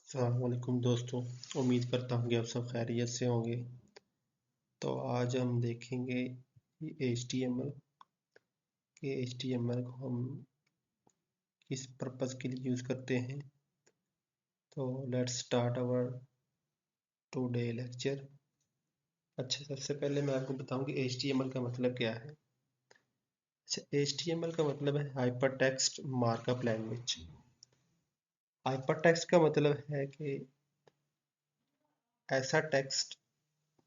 अस्सलामुअलैकुम दोस्तों। उम्मीद करता हूँ कि आप सब खैरियत से होंगे। तो आज हम देखेंगे HTML के HTML को हम किस पर्पज़ के लिए यूज़ करते हैं। तो let's start our today lecture. अच्छा, सबसे पहले मैं आपको बताऊं कि HTML का मतलब क्या है। अच्छा, HTML का मतलब है hyper text markup language. Hyper text का मतलब है कि ऐसा टेक्स्ट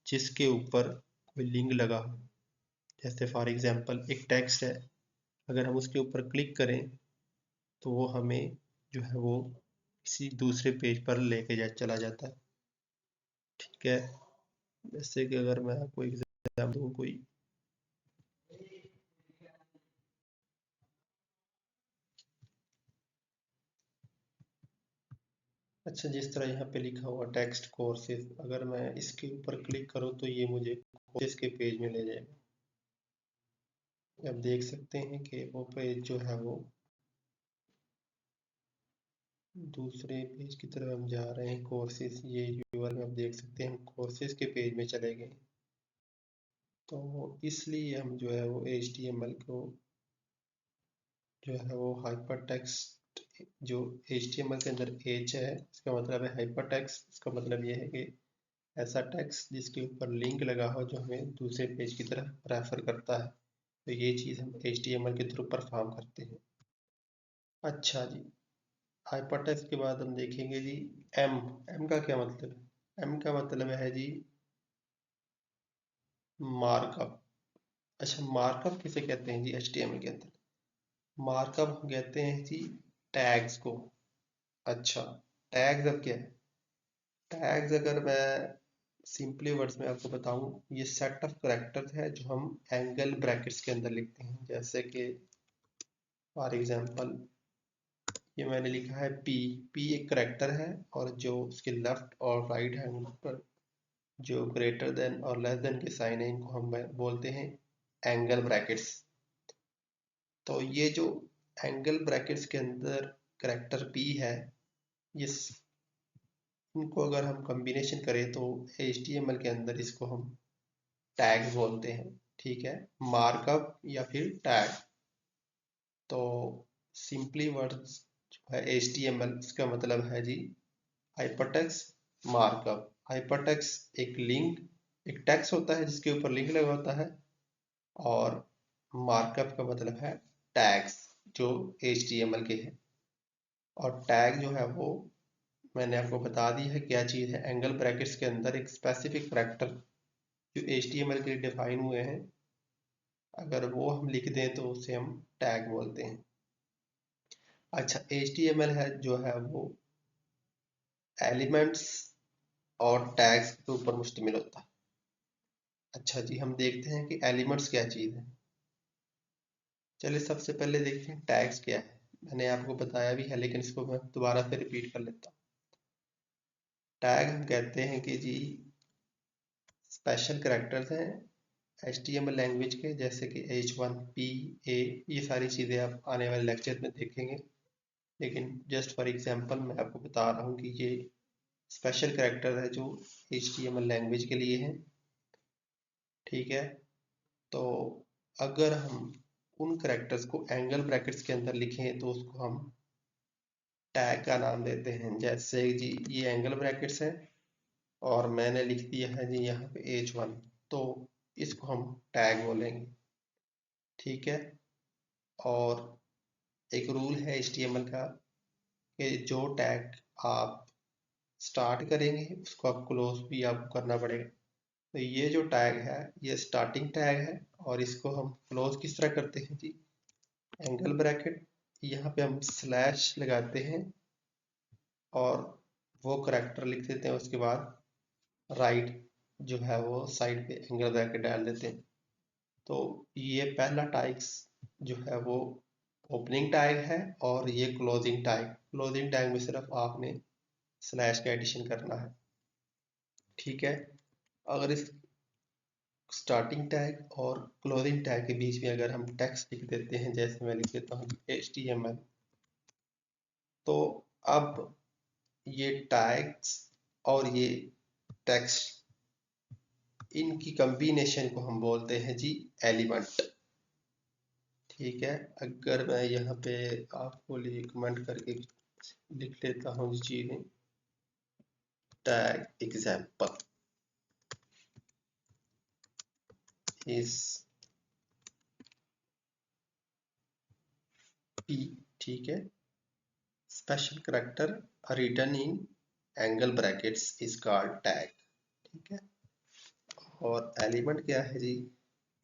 जिसके ऊपर कोई लिंक लगा हो। जैसे फॉर एग्जांपल एक टेक्स्ट है, अगर हम उसके ऊपर क्लिक करें तो वो हमें जो है वो किसी दूसरे पेज पर लेके चला जाता है। ठीक है, जैसे कि अगर मैं आपको एग्जाम्पल दूँ कोई, अच्छा जिस तरह यहाँ पे लिखा हुआ टेक्स्ट कोर्सेज, अगर मैं इसके ऊपर क्लिक करूँ तो ये मुझे कोर्सेज के पेज में ले जाएगा। आप देख सकते हैं कि वो पेज जो है वो दूसरे पेज की तरफ हम जा रहे हैं। कोर्सेज, ये यूआरएल में आप देख सकते हैं हम कोर्सेज के पेज में चले गए। तो इसलिए हम जो है वो HTML को जो है वो हाइपर टेक्स्ट, जो HTML के अंदर H है इसका मतलब है हाइपर टेक्स्ट। इसका मतलब ये है कि ऐसा टेक्स्ट जिसके ऊपर लिंक लगा हो जो हमें दूसरे पेज की तरफ रेफर करता है। तो ये चीज़ हम HTML के थ्रू परफॉर्म करते हैं। अच्छा जी, हाइपर टेक्स्ट के बाद हम देखेंगे जी एम। एम का क्या मतलब है? एम का मतलब है जी मार्कअप। अच्छा, मार्कअप किसे कहते हैं जी HTML के अंदर? मार्कअप हम कहते हैं जी टैग्स को। अच्छा, टैग्स अब क्या है? टैग्स अगर मैं सिंपली वर्ड्स में आपको बताऊं, ये सेट ऑफ कैरेक्टर्स है जो हम एंगल ब्रैकेट्स के अंदर लिखते हैं। जैसे कि फॉर एग्जांपल ये मैंने लिखा है पी। पी एक कैरेक्टर है और जो उसके लेफ्ट और राइट हैंड पर जो ग्रेटर देन और लेस देन के साइन है इनको हम बोलते हैं एंगल ब्रैकेट्स। तो ये जो एंगल ब्रैकेट्स के अंदर कैरेक्टर पी है, ये इनको अगर हम कॉम्बिनेशन करें तो HTML के अंदर इसको हम टैग बोलते हैं। ठीक है, मार्कअप या फिर टैग। तो सिंपली वर्ड्स जो है HTML, इसका मतलब है जी हाइपरटेक्स्ट मार्कअप। हाइपरटेक्स्ट एक लिंक, एक टेक्स्ट होता है जिसके ऊपर लिंक लगा होता है, और मार्कअप का मतलब है टैग्स जो HTML के हैं। और टैग जो है वो मैंने आपको बता दी है क्या चीज़ है। एंगल ब्रैकेट्स के अंदर एक स्पेसिफिक कैरेक्टर जो HTML के लिए डिफाइन हुए हैं, अगर वो हम लिख दें तो उसे हम टैग बोलते हैं। अच्छा, HTML है जो है वो एलिमेंट्स और टैग्स के ऊपर मुश्तमिल होता है। अच्छा जी, हम देखते हैं कि एलिमेंट्स क्या चीज़ है। चलिए सबसे पहले देखते हैं टैग्स क्या है। मैंने आपको बताया भी है लेकिन इसको मैं दोबारा से रिपीट कर लेता हूँ। टैग हम कहते हैं कि जी स्पेशल कैरेक्टर्स हैं HTML लैंग्वेज के, जैसे कि H1, P, A, ये सारी चीज़ें आप आने वाले लेक्चर में देखेंगे। लेकिन जस्ट फॉर एग्जांपल मैं आपको बता रहा हूँ कि ये स्पेशल कैरेक्टर है जो HTML लैंग्वेज के लिए हैं। ठीक है, तो अगर हम उन कैरेक्टर्स को एंगल ब्रैकेट्स के अंदर लिखें तो उसको हम टैग का नाम देते हैं। जैसे जी ये एंगल ब्रैकेट्स हैं और मैंने लिख दिया है जी यहाँ पे H1, तो इसको हम टैग बोलेंगे। ठीक है, और एक रूल है HTML का कि जो टैग आप स्टार्ट करेंगे उसको आप क्लोज भी आपको करना पड़ेगा। तो ये जो टैग है ये स्टार्टिंग टैग है, और इसको हम क्लोज किस तरह करते हैं जी, एंगल ब्रैकेट, यहाँ पे हम स्लैश लगाते हैं और वो करेक्टर लिख देते हैं। उसके बाद राइट जो है वो साइड पे एंगल ब्रैकेट डाल देते हैं। तो ये पहला टैग्स जो है वो ओपनिंग टैग है, और ये क्लोजिंग टैग। क्लोजिंग टैग में सिर्फ आपने स्लैश का एडिशन करना है। ठीक है, अगर इस स्टार्टिंग टैग और क्लोजिंग टैग के बीच में अगर हम टेक्स्ट लिख देते हैं, जैसे मैं लिख देता हूँ HTML, तो अब ये टैग्स और ये टेक्स्ट, इनकी कॉम्बिनेशन को हम बोलते हैं जी एलिमेंट। ठीक है, अगर मैं यहाँ पे आपको लिए कमेंट करके लिख लेता हूँ जी चीजें, टैग एग्जाम्पल इज p, ठीक है, special character written in angle brackets is called tag. ठीक है, और एलिमेंट क्या है जी,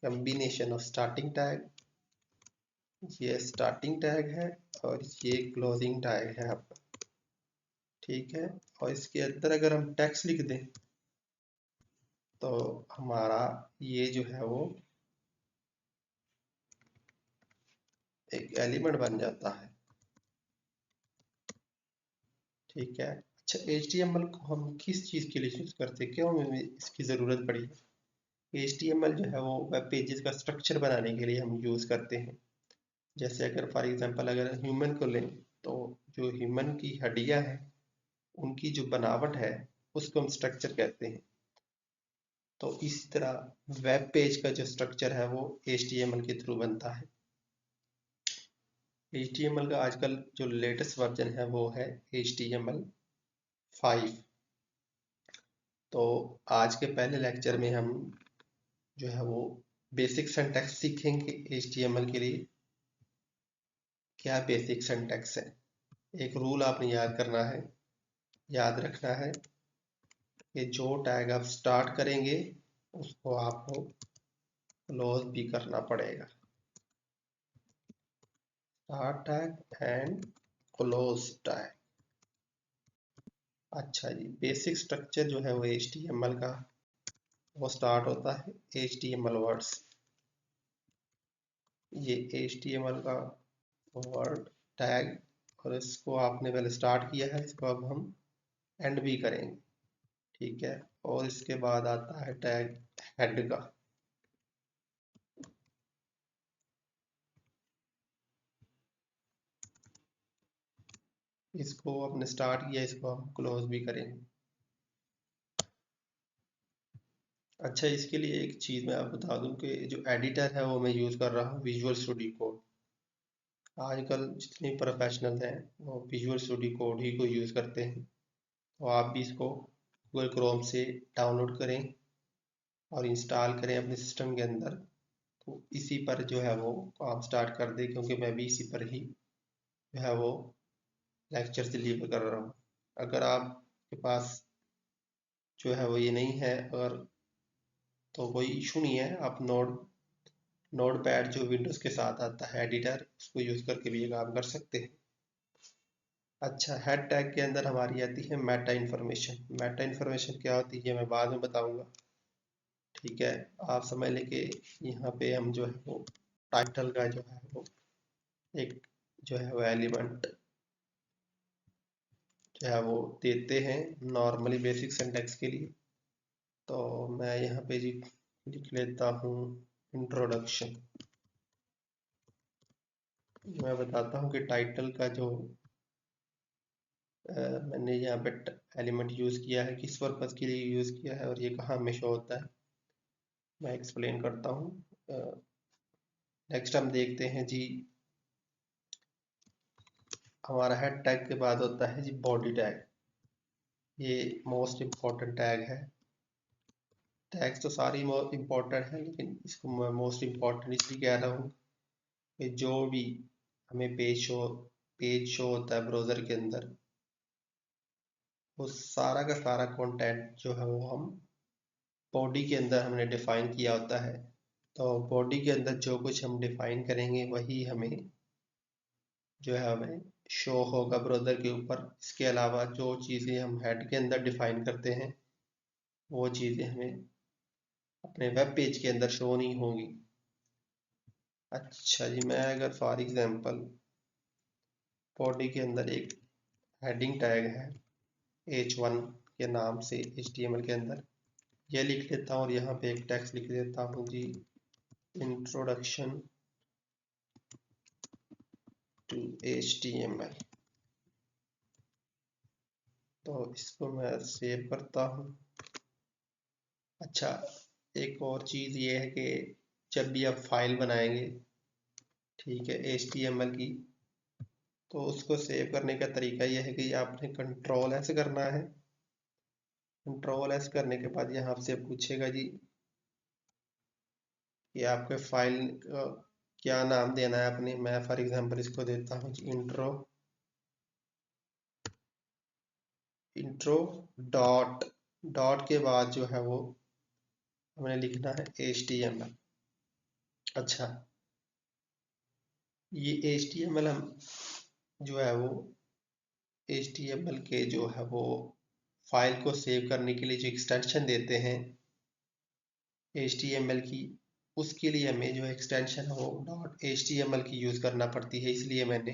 कॉम्बिनेशन ऑफ स्टार्टिंग टैग, ये स्टार्टिंग टैग है और ये क्लोजिंग टैग है आपका। ठीक है, और इसके अंदर अगर हम टेक्स्ट लिख दें तो हमारा ये जो है वो एक एलिमेंट बन जाता है। ठीक है, अच्छा HTML को हम किस चीज़ के लिए यूज़ करते हैं, क्यों हमें इसकी ज़रूरत पड़ी है? HTML जो है वो वेब पेजेस का स्ट्रक्चर बनाने के लिए हम यूज़ करते हैं। जैसे अगर फॉर एग्जांपल अगर ह्यूमन को लें तो जो ह्यूमन की हड्डियां हैं उनकी जो बनावट है उसको हम स्ट्रक्चर कहते हैं। तो इसी तरह वेब पेज का जो स्ट्रक्चर है वो HTML के थ्रू बनता है। HTML का आजकल जो लेटेस्ट वर्जन है वो है HTML5। तो आज के पहले लेक्चर में हम जो है वो बेसिक सिंटैक्स सीखेंगे HTML के लिए। क्या बेसिक सिंटैक्स है, एक रूल आपने याद करना है, याद रखना है कि जो टैग आप स्टार्ट करेंगे उसको आपको क्लोज भी करना पड़ेगा। Start tag and close tag. अच्छा जी, बेसिक स्ट्रक्चर जो है वो HTML का वो स्टार्ट होता है HTML वर्ड्स। ये HTML का वर्ड टैग, और इसको आपने पहले स्टार्ट किया है, इसको अब हम एंड भी करेंगे। ठीक है, और इसके बाद आता है टैग हेड का। इसको आपने स्टार्ट किया, इसको हम क्लोज भी करेंगे। अच्छा, इसके लिए एक चीज़ मैं आपको बता दूं कि जो एडिटर है वो मैं यूज़ कर रहा हूँ विजुअल स्टूडियो कोड। आजकल जितने प्रोफेशनल हैं वो विजुअल स्टूडियो कोड ही को यूज़ करते हैं। तो आप भी इसको गूगल क्रोम से डाउनलोड करें और इंस्टॉल करें अपने सिस्टम के अंदर। तो इसी पर जो है वो काम स्टार्ट कर दें, क्योंकि मैं भी इसी पर ही जो है वो लेक्चर डिलीवर कर रहा हूँ। अगर आपके पास जो है वो ये नहीं है अगर, तो कोई इशू नहीं है, आप नोट पैड जो विंडोज़ के साथ आता है एडिटर, उसको यूज़ करके भी ये काम कर सकते हैं। अच्छा, हेड टैग के अंदर हमारी आती है मेटा इन्फॉर्मेशन। मेटा इन्फॉर्मेशन क्या होती है मैं बाद में बताऊंगा। ठीक है, आप समझ लें कि यहाँ पे हम जो है वो टाइटल का जो है वो एक जो है वो एलिमेंट जो है वो देते हैं नॉर्मली बेसिक सिंटैक्स के लिए। तो मैं यहाँ पे जी लिख लेता हूँ इंट्रोडक्शन। मैं बताता हूँ कि टाइटल का जो मैंने यहाँ पे एलिमेंट यूज़ किया है किस पर्पज़ के लिए यूज़ किया है और ये कहाँ में शो होता है, मैं एक्सप्लेन करता हूँ। नेक्स्ट हम देखते हैं जी, हमारा हेड टैग के बाद होता है जी बॉडी टैग। ये मोस्ट इम्पॉर्टेंट टैग है। टैग्स तो सारी इम्पॉर्टेंट है, लेकिन इसको मैं मोस्ट इम्पॉर्टेंट इसलिए कह रहा हूँ कि जो भी हमें पेज शो होता है ब्राउज़र के अंदर, वो सारा का सारा कंटेंट जो है वो हम बॉडी के अंदर हमने डिफाइन किया होता है। तो बॉडी के अंदर जो कुछ हम डिफाइन करेंगे वही हमें जो है हमें शो होगा ब्राउज़र के ऊपर। इसके अलावा जो चीज़ें हम हेड के अंदर डिफाइन करते हैं वो चीज़ें हमें अपने वेब पेज के अंदर शो नहीं होंगी। अच्छा जी, मैं अगर फॉर एग्जांपल बॉडी के अंदर एक हेडिंग टैग है H1 के नाम से HTML के अंदर, ये लिख लेता हूँ और यहाँ पे एक टेक्स्ट लिख देता हूँ जी, इंट्रोडक्शन टू HTML। तो इसको मैं सेव करता हूँ। अच्छा, एक और चीज़ ये है कि जब भी आप फाइल बनाएंगे, ठीक है, HTML की, तो उसको सेव करने का तरीका यह है कि आपने कंट्रोल एस करना है। कंट्रोल एस करने के बाद यहाँ से पूछेगा जी कि आपके फाइल का क्या नाम देना है आपने। मैं फॉर एग्जांपल इसको देता हूँ जी इंट्रो डॉट डॉट के बाद जो है वो हमें लिखना है HTML। अच्छा, ये HTML हम जो है वो HTML के जो है वो फाइल को सेव करने के लिए जो एक्सटेंशन देते हैं HTML की, उसके लिए हमें जो एक्सटेंशन हो .html की यूज़ करना पड़ती है। इसलिए मैंने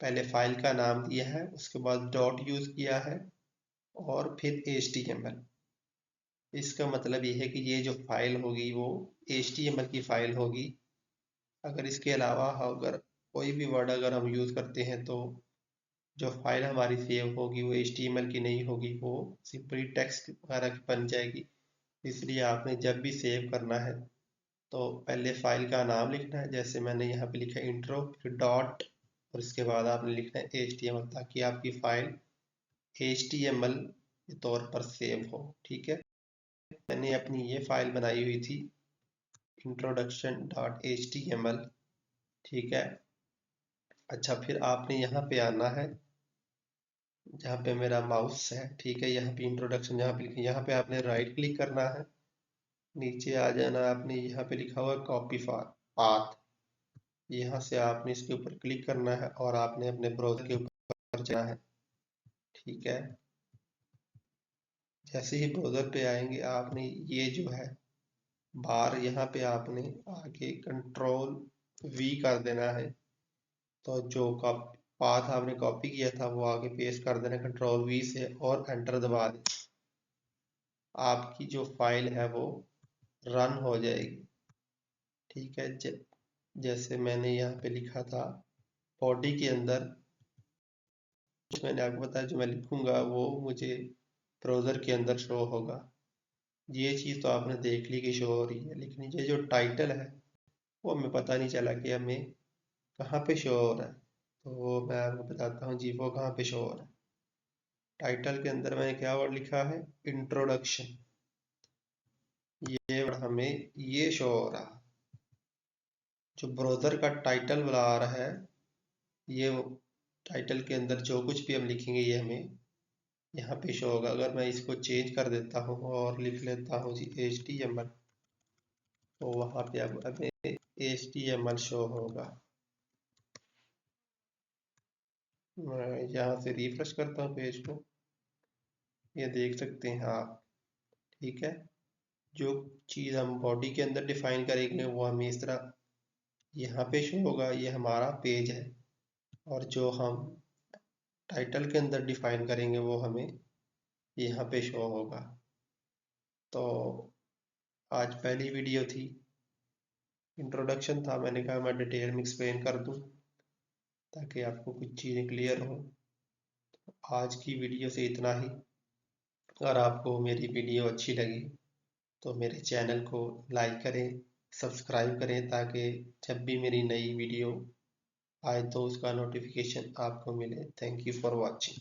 पहले फाइल का नाम दिया है, उसके बाद डॉट यूज़ किया है और फिर HTML। इसका मतलब ये है कि ये जो फाइल होगी वो HTML की फाइल होगी। अगर इसके अलावा अगर कोई भी वर्ड अगर हम यूज़ करते हैं तो जो फाइल हमारी सेव होगी वो HTML की नहीं होगी, वो सिंपली टेक्स्ट वगैरह की बन जाएगी। इसलिए आपने जब भी सेव करना है तो पहले फाइल का नाम लिखना है, जैसे मैंने यहाँ पे लिखा है इंट्रो, फिर डॉट और इसके बाद आपने लिखना है HTML, ताकि आपकी फाइल HTML के तौर पर सेव हो। ठीक है, मैंने अपनी ये फाइल बनाई हुई थी introduction.html। ठीक है, अच्छा, फिर आपने यहाँ पे आना है जहाँ पे मेरा माउस है। ठीक है, यहाँ पे इंट्रोडक्शन जहाँ पे लिखा, यहाँ पे आपने राइट क्लिक करना है, नीचे आ जाना, आपने यहाँ पे लिखा हुआ कॉपी पाथ, यहाँ से आपने इसके ऊपर क्लिक करना है और आपने अपने ब्राउज़र के ऊपर जाना है। ठीक है, जैसे ही ब्राउज़र पे आएंगे आपने ये जो है बार यहाँ पे आपने आगे कंट्रोल V कर देना है। तो जो पाथ आपने कॉपी किया था वो आगे पेस्ट कर देना कंट्रोल V से और एंटर दबा दें। आपकी जो फाइल है वो रन हो जाएगी। ठीक है, जैसे मैंने यहाँ पे लिखा था बॉडी के अंदर, मैंने आपको बताया जो मैं लिखूंगा वो मुझे ब्राउज़र के अंदर शो होगा। ये चीज़ तो आपने देख ली कि शो हो रही है, लेकिन ये जो टाइटल है वो हमें पता नहीं चला कि हमें कहाँ पे शो हो रहा है। तो मैं आपको बताता हूँ जी वो कहाँ पे शो हो रहा है। टाइटल के अंदर मैंने क्या वर्ड लिखा है, इंट्रोडक्शन। ये वर्ड हमें ये शो हो रहा है। जो ब्राउज़र का टाइटल बुला रहा है, ये टाइटल के अंदर जो कुछ भी हम लिखेंगे ये हमें यहाँ पे शो होगा। अगर मैं इसको चेंज कर देता हूँ और लिख लेता हूँ जी HTML, तो वहाँ पे अब हमें HTML शो होगा। मैं यहाँ से रिफ्रेश करता हूँ पेज को, ये देख सकते हैं आप। ठीक है, जो चीज़ हम बॉडी के अंदर डिफाइन करेंगे वो हमें इस तरह यहाँ पे शो होगा, ये हमारा पेज है। और जो हम टाइटल के अंदर डिफाइन करेंगे वो हमें यहाँ पे शो होगा। तो आज पहली वीडियो थी, इंट्रोडक्शन था, मैंने कहा मैं डिटेल में एक्सप्लेन कर दूँ ताकि आपको कुछ चीज़ें क्लियर हो। आज की वीडियो से इतना ही। अगर आपको मेरी वीडियो अच्छी लगी तो मेरे चैनल को लाइक करें, सब्सक्राइब करें, ताकि जब भी मेरी नई वीडियो आए तो उसका नोटिफिकेशन आपको मिले। Thank you for watching.